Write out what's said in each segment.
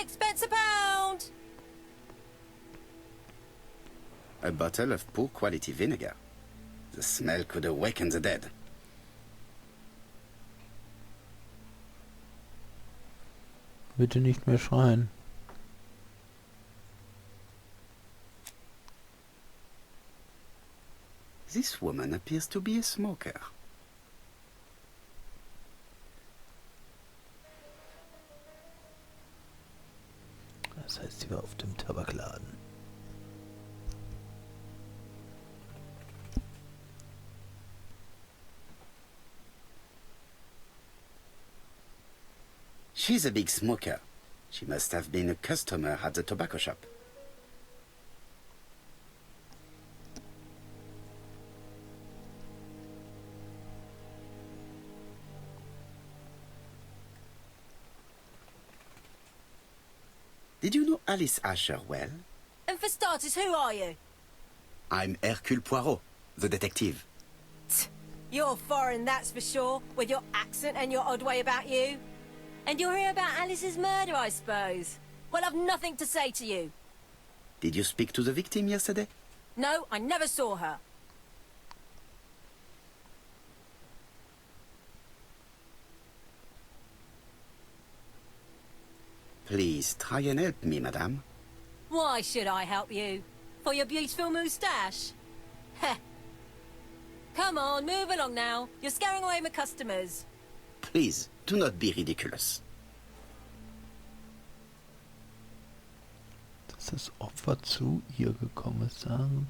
6pence a pound! A bottle of poor quality vinegar. The smell could awaken the dead. Bitte nicht mehr schreien. This woman appears to be a smoker. Das heißt, sie war auf dem Tabakladen. She's a big smoker. She must have been a customer at the tobacco shop. Did you know Alice Asher well? And for starters, who are you? I'm Hercule Poirot, the detective. You're foreign, that's for sure, with your accent and your odd way about you. And you're here about Alice's murder, I suppose. Well, I've nothing to say to you. Did you speak to the victim yesterday? No, I never saw her. Please, try and help me, madame. Why should I help you? For your beautiful moustache? Heh. Come on, move along now. You're scaring away my customers. Please, do not be ridiculous. Dass das Opfer zu ihr gekommen ist, sagen.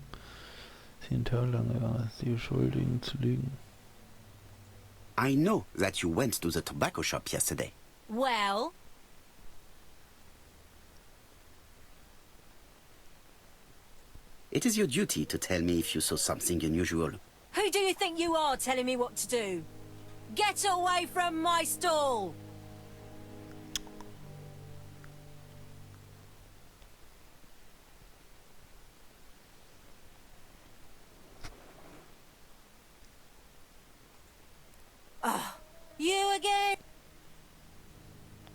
Sie einen Tag lang gegangen ist, die Beschuldigen zu lügen. I know that you went to the tobacco shop yesterday. Well? It is your duty to tell me if you saw something unusual. Who do you think you are telling me what to do? Get away from my stall! Oh, you again?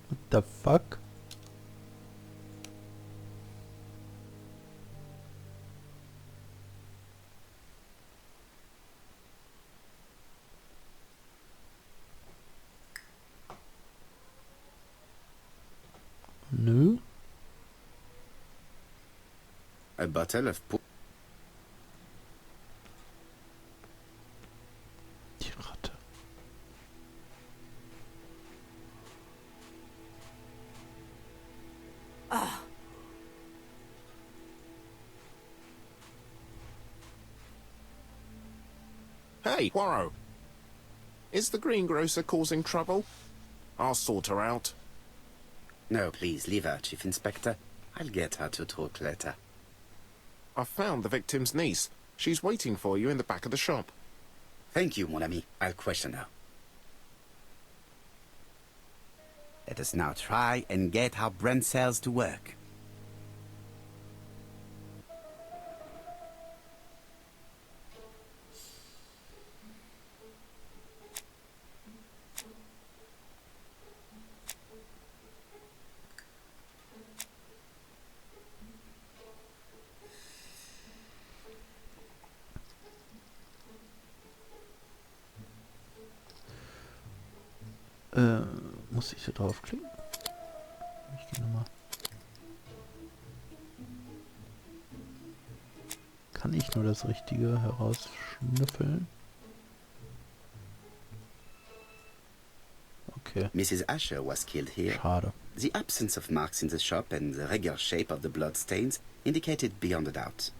What the fuck? Nö. A bottle of Die Ratte. Oh. Hey, Poirot. Is the greengrocer causing trouble? I'll sort her out. No, please, leave her, Chief Inspector. I'll get her to talk later. I found the victim's niece. She's waiting for you in the back of the shop. Thank you, mon ami. I'll question her. Let us now try and get our brain cells to work. Muss ich da draufklicken? Ich gehe nochmal. Kann ich nur das Richtige herausschnüffeln? Okay. Mrs. Asher was killed here. Schade. The absence of marks in the shop and the regular shape of the blood stains indicated beyond a doubt.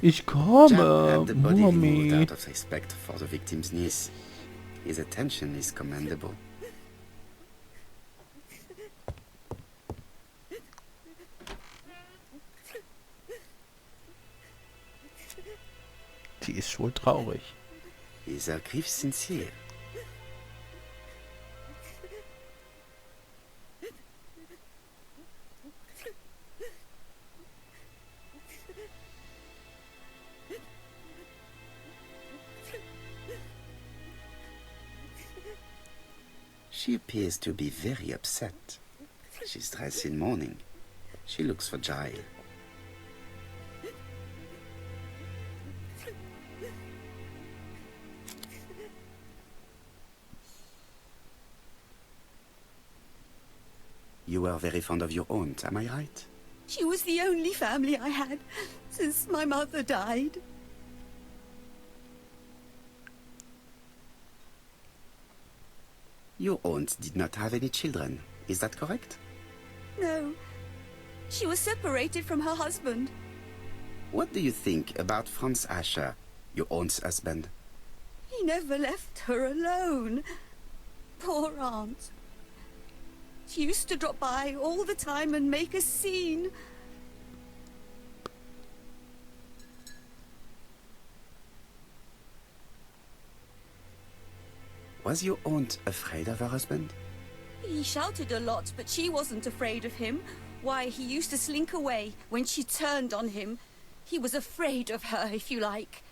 Ich Jack komme, had the body removed Mami. out of respect for the victim's niece. His attention is commendable. Die ist wohl traurig. Is her grief sincere? She appears to be very upset. She's dressed in mourning. She looks fragile. You were very fond of your aunt, am I right? She was the only family I had since my mother died. Your aunt did not have any children, is that correct? No. She was separated from her husband. What do you think about Franz Ascher, your aunt's husband? He never left her alone. Poor aunt. She used to drop by all the time and make a scene. Was your aunt afraid of her husband? He shouted a lot, but she wasn't afraid of him. Why, he used to slink away when she turned on him. He was afraid of her, if you like.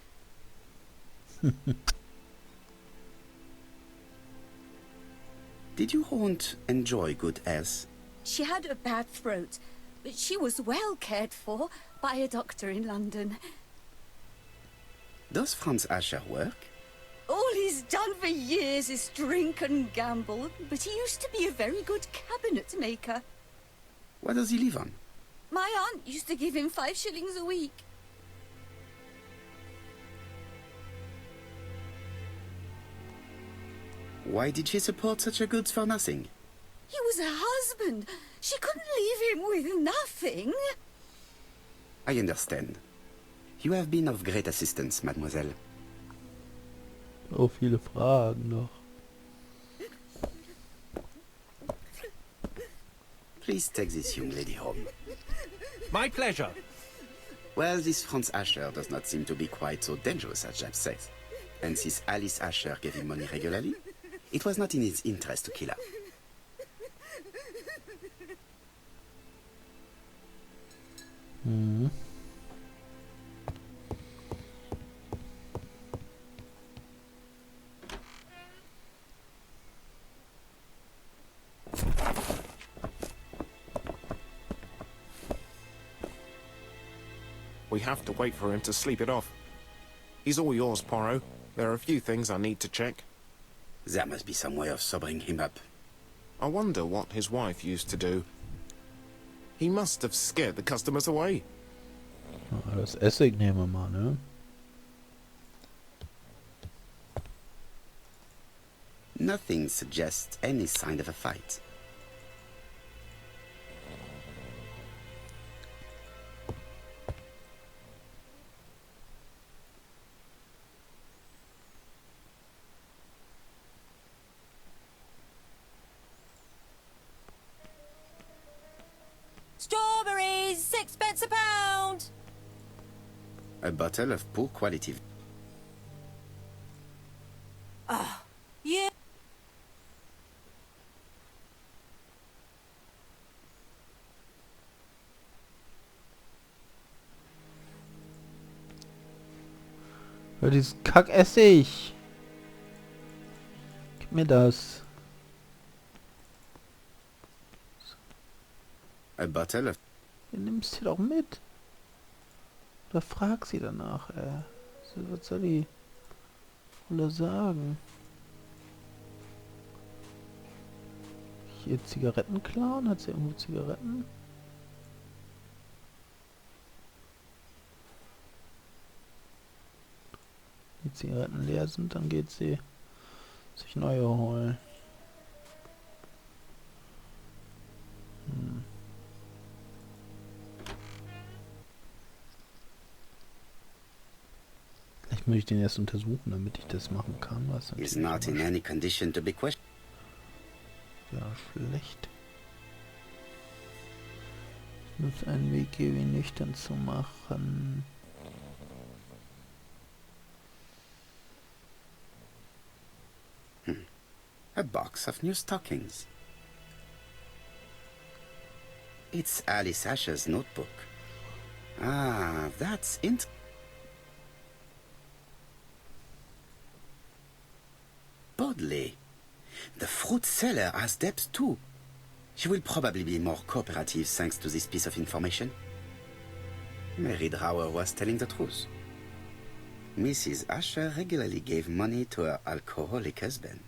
Did your aunt enjoy good health? She had a bad throat, but she was well cared for by a doctor in London. Does Franz Ascher work? All he's done for years is drink and gamble, but he used to be a very good cabinet maker. What does he live on? My aunt used to give him 5 shillings a week. Why did she support such a goods for nothing? He was her husband. She couldn't leave him with nothing. I understand. You have been of great assistance, mademoiselle. So viele Fragen noch. Please take this young lady home. My pleasure. Well, this Franz Ascher does not seem to be quite so dangerous as Jab says. And since Alice Ascher gave him money regularly, it was not in his interest to kill her. Mhm. We have to wait for him to sleep it off. He's all yours, Poirot. There are a few things I need to check. There must be some way of sobering him up. I wonder what his wife used to do. He must have scared the customers away. Ah, das Essig nehmen wir mal, ne? Nothing suggests any sign of a fight. Strawberries, 6 pence a pound. A bottle of poor quality. Yeah. Ja, dieses Kackessig. Gib mir das. A bottle of... Du nimmst sie doch mit. Oder frag sie danach, Was soll die Wolle sagen? Hier Zigaretten klauen? Hat sie irgendwo Zigaretten? Die Zigaretten leer sind, dann geht sie sich neue holen. Vielleicht muss ich den erst untersuchen, damit ich das machen kann. Was is not in any condition to be questioned. ja schlecht. Es muss einen Weg geben, ihn nüchtern zu machen. A box of new stockings. It's Alice Asher's notebook. Ah, that's int... Bodley. The fruit seller has debts too. She will probably be more cooperative thanks to this piece of information. Mary Drower was telling the truth. Mrs. Asher regularly gave money to her alcoholic husband.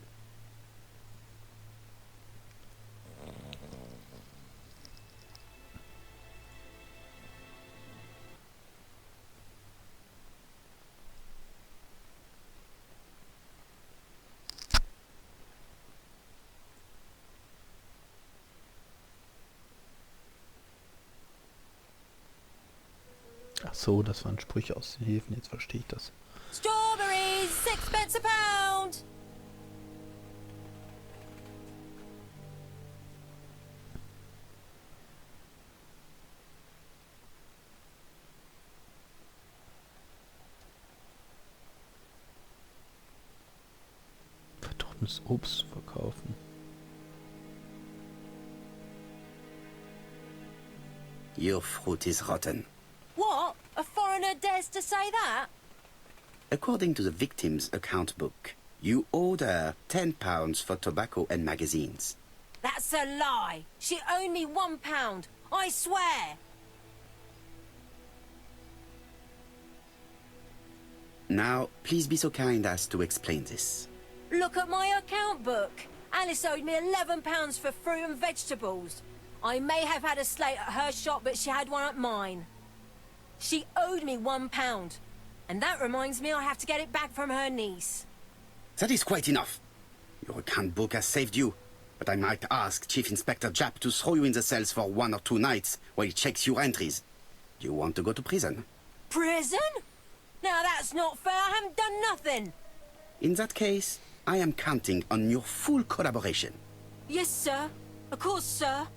Ach so, das waren Sprüche aus den Häfen, jetzt verstehe ich das. Strawberries, 6 pence a pound. Vertrocknetes Obst verkaufen. Your fruit is rotten. What? A foreigner dares to say that? According to the victim's account book, you owed her £10 for tobacco and magazines. That's a lie. She owed me £1. I swear. Now, please be so kind as to explain this. Look at my account book. Alice owed me £11 for fruit and vegetables. I may have had a slate at her shop, but she had one at mine. She owed me £1. And that reminds me I have to get it back from her niece. That is quite enough. Your account book has saved you, but I might ask Chief Inspector Japp to throw you in the cells for 1 or 2 nights while he checks your entries. Do you want to go to prison? Prison? Now that's not fair. I haven't done nothing. In that case, I am counting on your full collaboration. Yes, sir. Of course, sir.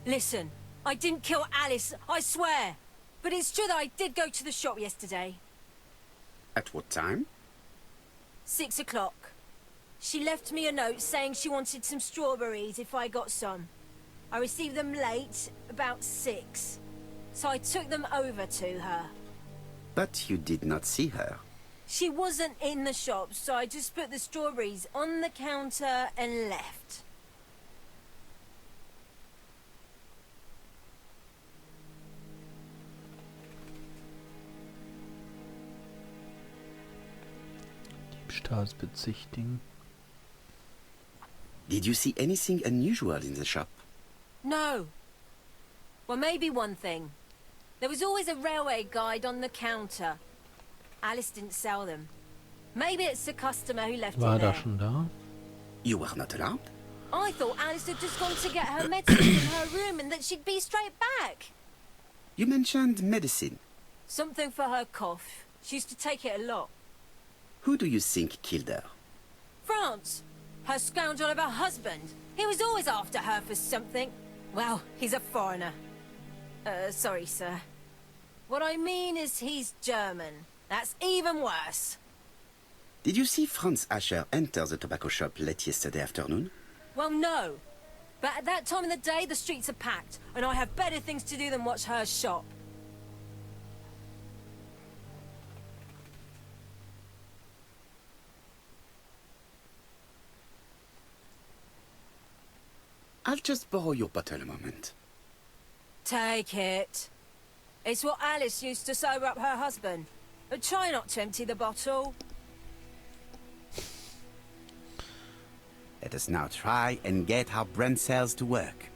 Listen, I didn't kill Alice, I swear. But it's true that I did go to the shop yesterday. At what time? 6 o'clock. She left me a note saying she wanted some strawberries if I got some. I received them late, about 6. So I took them over to her. But you did not see her. She wasn't in the shop, so I just put the strawberries on the counter and left. Diebstahlsbezichtigen. Did you see anything unusual in the shop? No. Well, maybe one thing. There was always a railway guide on the counter. Alice didn't sell them. Maybe it's the customer who left War it da there. schon da? You were not alarmed? I thought Alice had just gone to get her medicine in her room and that she'd be straight back. You mentioned medicine. Something for her cough. She used to take it a lot. Who do you think killed her? France. Her scoundrel of a husband. He was always after her for something. Well, he's a foreigner. Sorry, sir. What I mean is he's German. That's even worse. Did you see Franz Asher enter the tobacco shop late yesterday afternoon? Well, no. But at that time of the day, the streets are packed, and I have better things to do than watch her shop. I'll just borrow your bottle a moment. Take it. It's what Alice used to sober up her husband. But try not to empty the bottle. Let us now try and get our brain cells to work.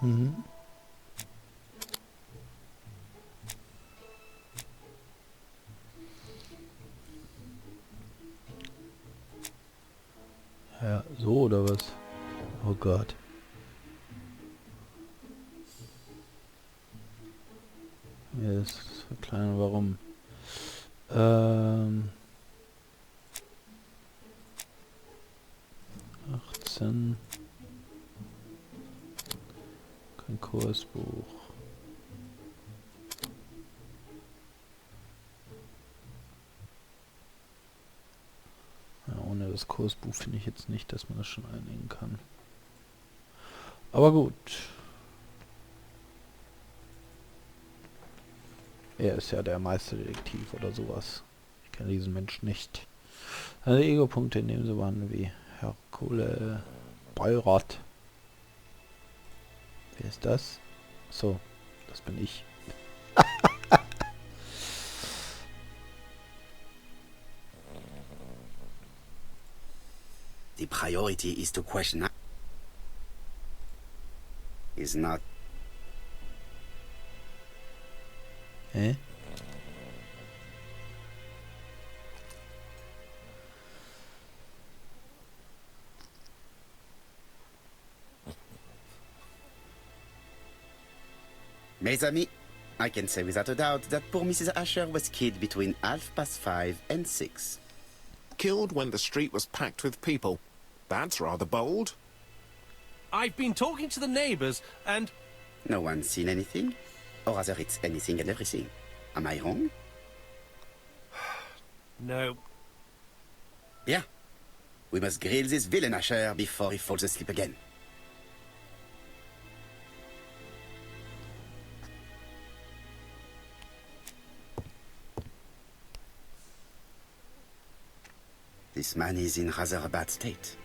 Mhm. Ja, so oder was? Oh Gott. Ja, das verkleinern, warum? ...18... Kein Kursbuch. Ja, ohne das Kursbuch finde ich jetzt nicht, dass man das schon einlegen kann. Aber gut. Er ist ja der Meisterdetektiv oder sowas. Ich kenne diesen Menschen nicht. Also Ego-Punkte nehmen sie waren wie Herkule Beurat. Wer ist das? So, das bin ich. The priority is to question is not. Hä? Mes amis, I can say without a doubt that poor Mrs. Asher was killed between 5:30 and 6. Killed when the street was packed with people. That's rather bold. I've been talking to the neighbours, and... No one's seen anything? Or rather, it's anything and everything. Am I wrong? No. Yeah. We must grill this villain Asher before he falls asleep again. This man is in rather a bad state.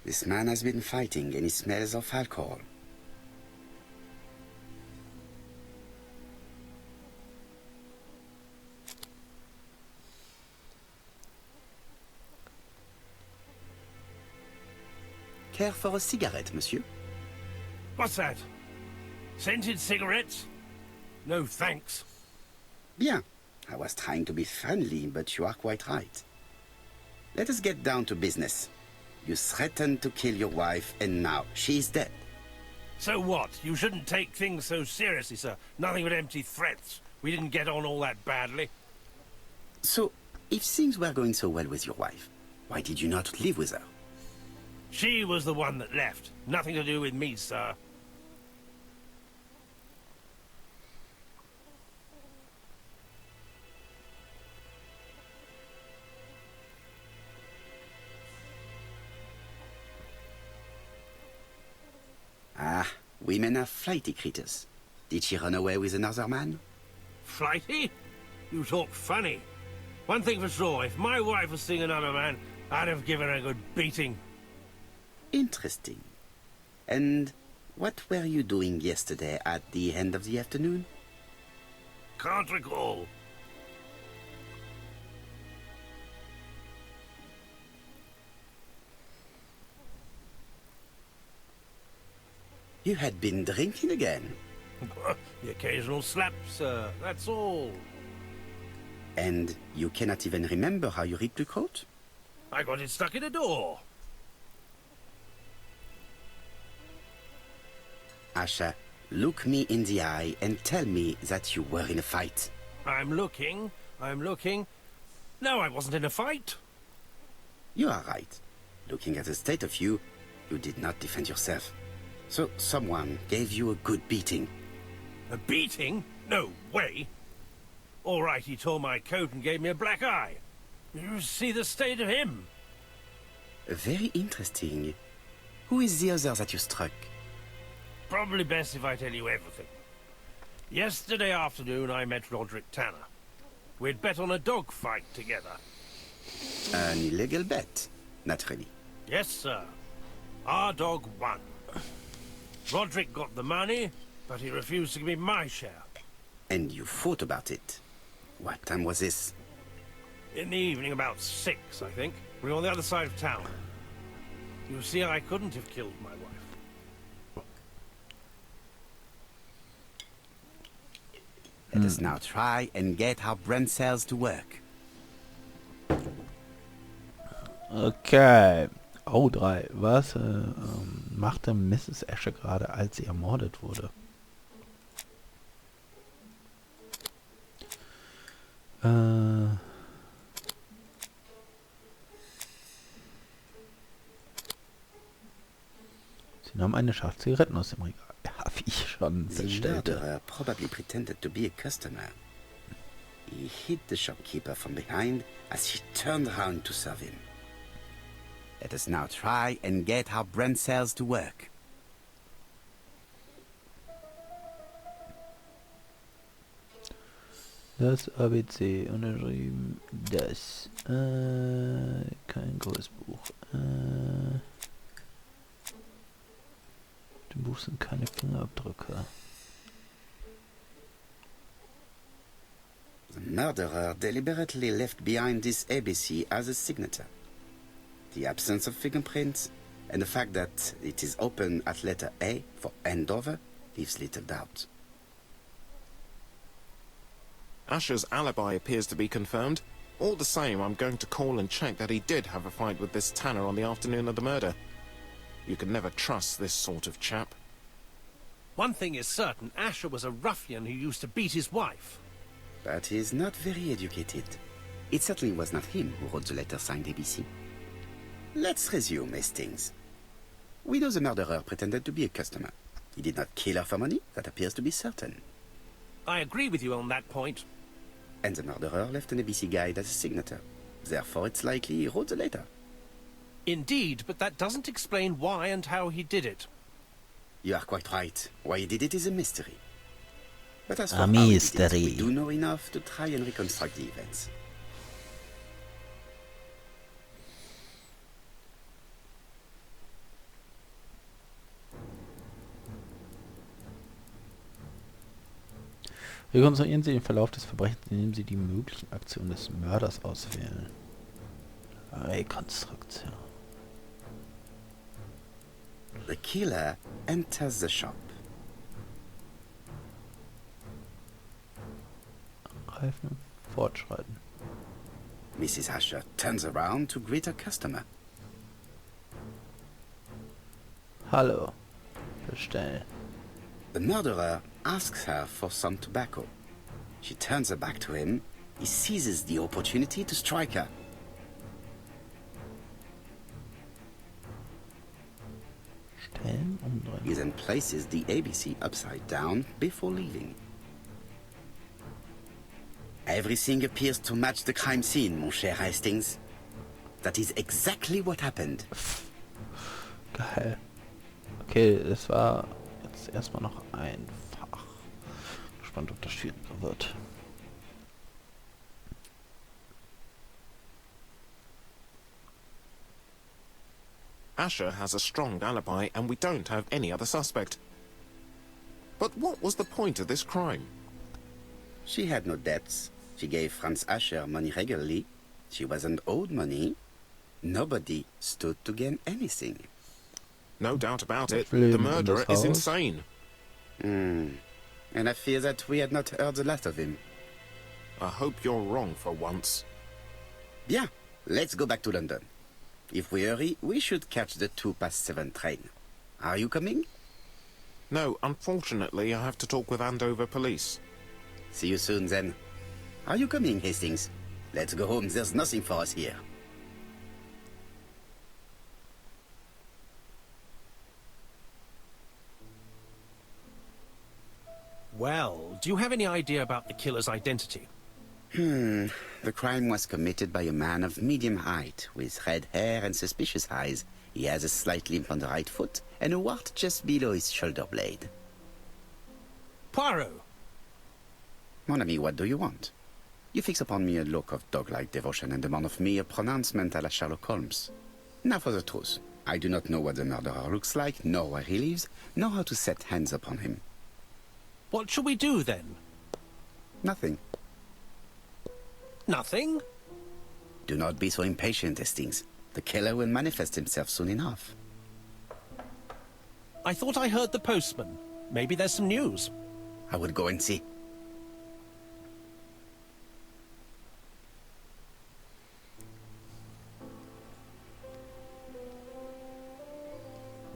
This man has been fighting and he smells of alcohol. Care for a cigarette, monsieur? What's that? Scented cigarettes? No, thanks. Bien. I was trying to be friendly, but you are quite right. Let us get down to business. You threatened to kill your wife, and now she is dead. So what? You shouldn't take things so seriously, sir. Nothing but empty threats. We didn't get on all that badly. So, if things were going so well with your wife, why did you not live with her? She was the one that left. Nothing to do with me, sir. Ah, women are flighty creatures. Did she run away with another man? Flighty? You talk funny. One thing for sure, if my wife was seeing another man, I'd have given her a good beating. Interesting. And what were you doing yesterday at the end of the afternoon? Can't recall. You had been drinking again. The occasional slap, sir, that's all. And you cannot even remember how you ripped the coat? I got it stuck in a door. Asha, look me in the eye and tell me that you were in a fight. I'm looking. No, I wasn't in a fight. You are right. Looking at the state of you, you did not defend yourself. So someone gave you a good beating. A beating? No way. All right, he tore my coat and gave me a black eye. You see the state of him? Very interesting. Who is the other that you struck? Probably best if I tell you everything. Yesterday afternoon, I met Roderick Tanner. We'd bet on a dog fight together. An illegal bet, naturally. Yes, sir. Our dog won. Roderick got the money, but he refused to give me my share. And you fought about it. What time was this? In the evening, about 6, I think. We were on the other side of town. You see, I couldn't have killed my wife. Let us now try and get our brain cells to work. Okay. Oh, 3. Was machte Mrs. Asher gerade, als sie ermordet wurde? Sie nahm eine Schachtel Zigaretten aus dem Regal. Ja, wie ich schon The feststellte. murderer probably pretended to be a customer. He hit the shopkeeper from behind as she turned around to serve him. Let us now try and get our brain cells to work. Das ABC unterschrieben. Das. Kein Kursbuch. Im Buch sind keine Fingerabdrücke. The murderer deliberately left behind this ABC as a signature. The absence of fingerprints and the fact that it is open at letter A for Andover leaves little doubt. Asher's alibi appears to be confirmed. All the same, I'm going to call and check that he did have a fight with this Tanner on the afternoon of the murder. You can never trust this sort of chap. One thing is certain, Asher was a ruffian who used to beat his wife. But he is not very educated. It certainly was not him who wrote the letter signed ABC. Let's resume, Hastings. We know the murderer pretended to be a customer. He did not kill her for money, that appears to be certain. I agree with you on that point. And the murderer left an ABC guide as a signature. Therefore, it's likely he wrote the letter. Indeed, but that doesn't explain why and how he did it. You are quite right. Why he did it is a mystery. But as for A how he did it, mystery. we do know enough to try and reconstruct the events. Rekonstruieren Sie den Verlauf des Verbrechens, indem Sie die möglichen Aktionen des Mörders auswählen. Rekonstruktion. The killer enters the shop. Angreifen, fortschreiten. Mrs. Asher turns around to greet her customer. Hallo. Bestellen. The murderer asks her for some tobacco. She turns her back to him. He seizes the opportunity to strike her. Stellen, umdrehen. He then places the ABC upside down before leaving. Everything appears to match the crime scene, mon cher Hastings. That is exactly what happened. Geil. Okay, es war jetzt erstmal noch einfach. Gespannt, ob das schwieriger wird. Asher has a strong alibi, and we don't have any other suspect. But what was the point of this crime? She had no debts. She gave Franz Asher money regularly. She wasn't owed money. Nobody stood to gain anything. No doubt about it, Leben the in murderer das is Haus. insane. And I fear that we had not heard the last of him. I hope you're wrong for once. Bien, let's go back to London. If we hurry, we should catch the 7:02 train. Are you coming? No, unfortunately, I have to talk with Andover police. See you soon, then. Are you coming, Hastings? Let's go home. There's nothing for us here. Well, do you have any idea about the killer's identity? The crime was committed by a man of medium height, with red hair and suspicious eyes. He has a slight limp on the right foot, and a wart just below his shoulder blade. Poirot! Mon ami, what do you want? You fix upon me a look of dog-like devotion and demand of me a pronouncement à la Sherlock Holmes. Now for the truth. I do not know what the murderer looks like, nor where he lives, nor how to set hands upon him. What shall we do, then? Nothing. Nothing? Do not be so impatient, Hastings. The killer will manifest himself soon enough. I thought I heard the postman. Maybe there's some news. I will go and see.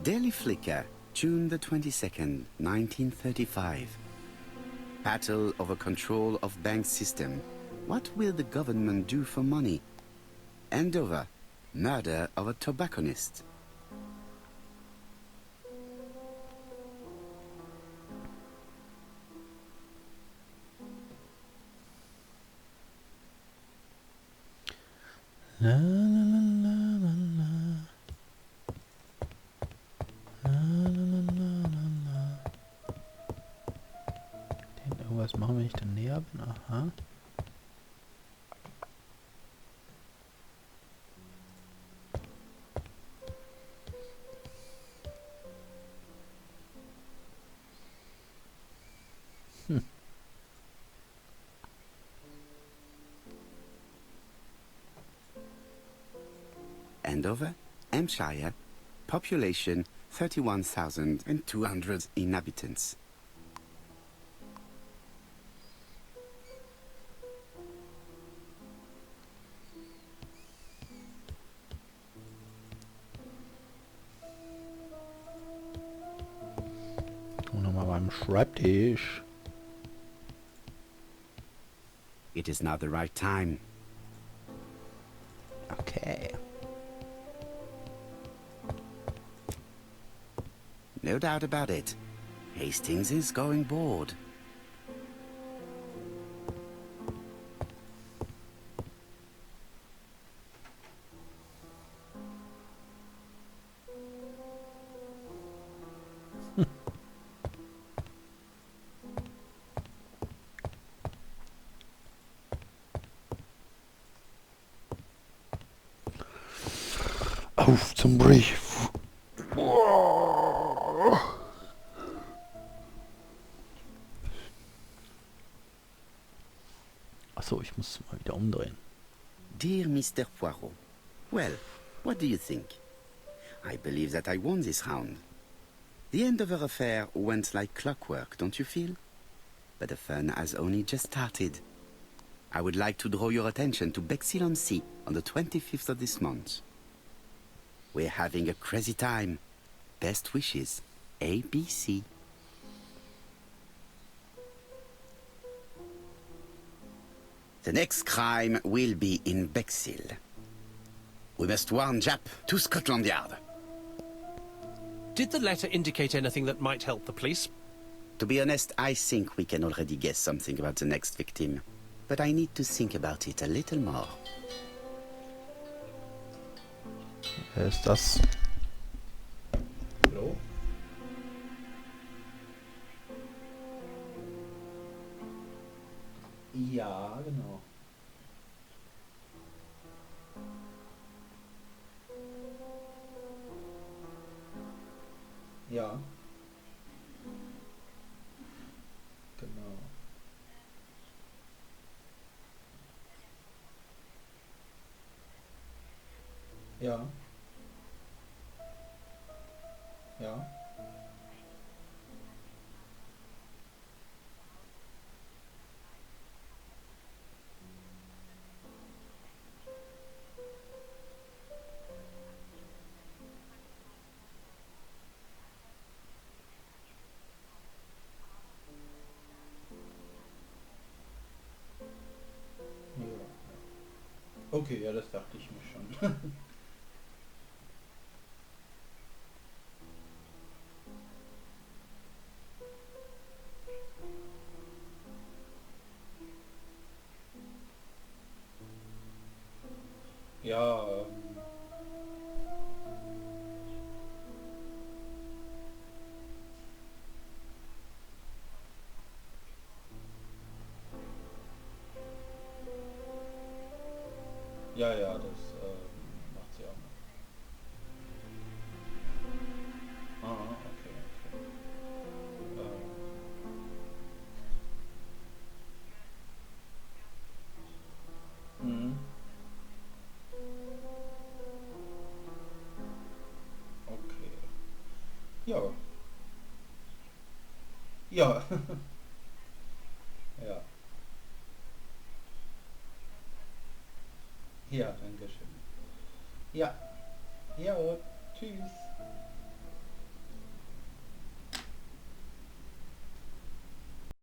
Daily Flicker, June the 22nd, 1935. Battle over control of bank system. What will the government do for money? Andover, murder of a tobacconist. La, la, la, la, la, la. La, la, la, la, la, la. Den irgendwas machen, wenn ich dann näher bin. Aha. Andover, Hampshire, population 31,200 inhabitants. Und nochmal beim Schreibtisch. It is now the right time. Okay. No doubt about it. Hastings is going bored. Auf zum Brief. Achso, ich muss mal wieder umdrehen. Dear Mr. Poirot, well, what do you think? I believe that I won this round. The Andover affair went like clockwork, don't you feel? But the fun has only just started. I would like to draw your attention to Bexhill-on-Sea on the 25th of this month. We're having a crazy time. Best wishes, ABC. The next crime will be in Bexhill. We must warn Jap to Scotland Yard. Did the letter indicate anything that might help the police? To be honest, I think we can already guess something about the next victim. But I need to think about it a little more. Wer ist das? Hallo? Ja, genau. Ja. Genau. Ja. Ja. Okay, ja, das dachte ich mir schon. Ja, ja, ja, das macht sie auch noch. Ah, okay, okay. Mhm. Okay. Ja. Ja. Ja. Ja, danke schön. Ja. Ja, tschüss.